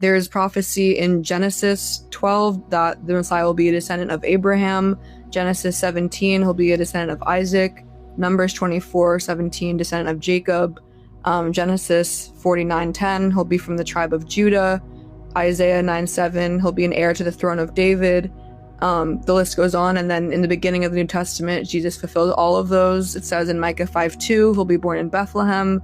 There is prophecy in Genesis 12 that the Messiah will be a descendant of Abraham. Genesis 17, he'll be a descendant of Isaac. Numbers 24:17, descendant of Jacob. Genesis 49:10, he'll be from the tribe of Judah. Isaiah 9:7, he'll be an heir to the throne of David. The list goes on, and then in the beginning of the New Testament, Jesus fulfilled all of those. It says in Micah 5:2, he'll be born in Bethlehem.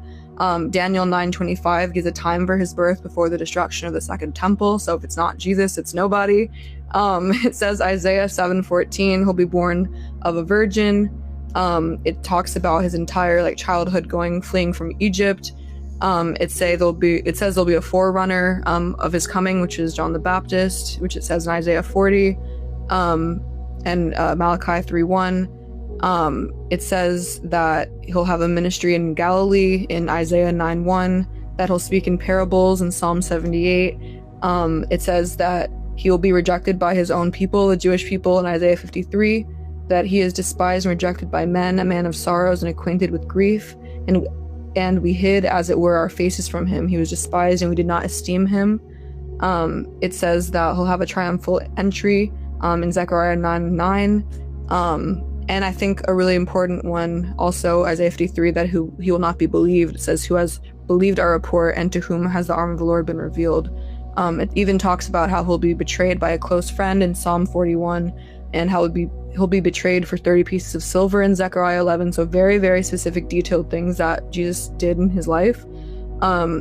Daniel 9:25 gives a time for his birth before the destruction of the second temple, so if it's not Jesus, it's nobody. It says Isaiah 7:14, he'll be born of a virgin. It talks about his entire childhood fleeing from Egypt. It says there'll be a forerunner of his coming, which is John the Baptist, which it says in Isaiah 40, and Malachi 3:1. It says that he'll have a ministry in Galilee in Isaiah 9:1, that he'll speak in parables in Psalm 78. It says that he will be rejected by his own people, the Jewish people, in Isaiah 53, that he is despised and rejected by men, a man of sorrows and acquainted with grief, and we hid, as it were, our faces from him. He was despised and we did not esteem him. It says that he'll have a triumphal entry in Zechariah 9:9. And I think a really important one, also Isaiah 53, that he will not be believed. It says, who has believed our report, and to whom has the arm of the Lord been revealed. It even talks about how he'll be betrayed by a close friend in Psalm 41, and how he'll be betrayed for 30 pieces of silver in Zechariah 11. So very, very specific, detailed things that Jesus did in his life.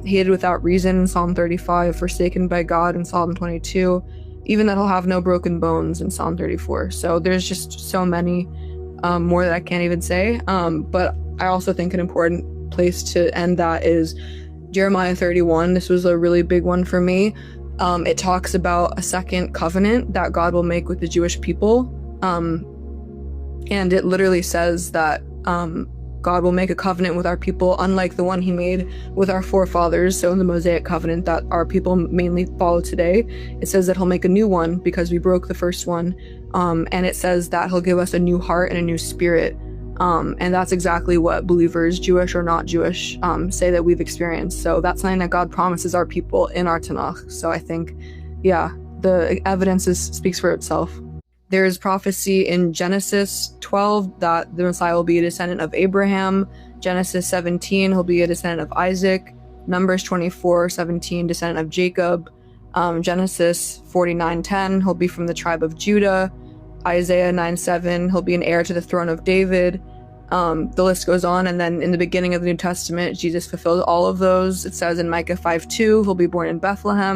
He hid without reason in Psalm 35, forsaken by God in Psalm 22, even that he'll have no broken bones in Psalm 34. So there's just so many more that I can't even say. But I also think an important place to end that is Jeremiah 31. This was a really big one for me. It talks about a second covenant that God will make with the Jewish people. And it literally says that God will make a covenant with our people unlike the one he made with our forefathers. So in the Mosaic covenant that our people mainly follow today, it says that he'll make a new one because we broke the first one. And it says that he'll give us a new heart and a new spirit. And that's exactly what believers, Jewish or not Jewish, say that we've experienced. So that's something that God promises our people in our Tanakh. So I think, yeah, the evidence speaks for itself. There is prophecy in Genesis 12 that the Messiah will be a descendant of Abraham. Genesis 17, he'll be a descendant of Isaac. Numbers 24:17, descendant of Jacob. Genesis 49:10, he'll be from the tribe of Judah. Isaiah 9:7, he'll be an heir to the throne of David. The list goes on, and then in the beginning of the New Testament, Jesus fulfilled all of those. It says in Micah 5:2, he'll be born in Bethlehem.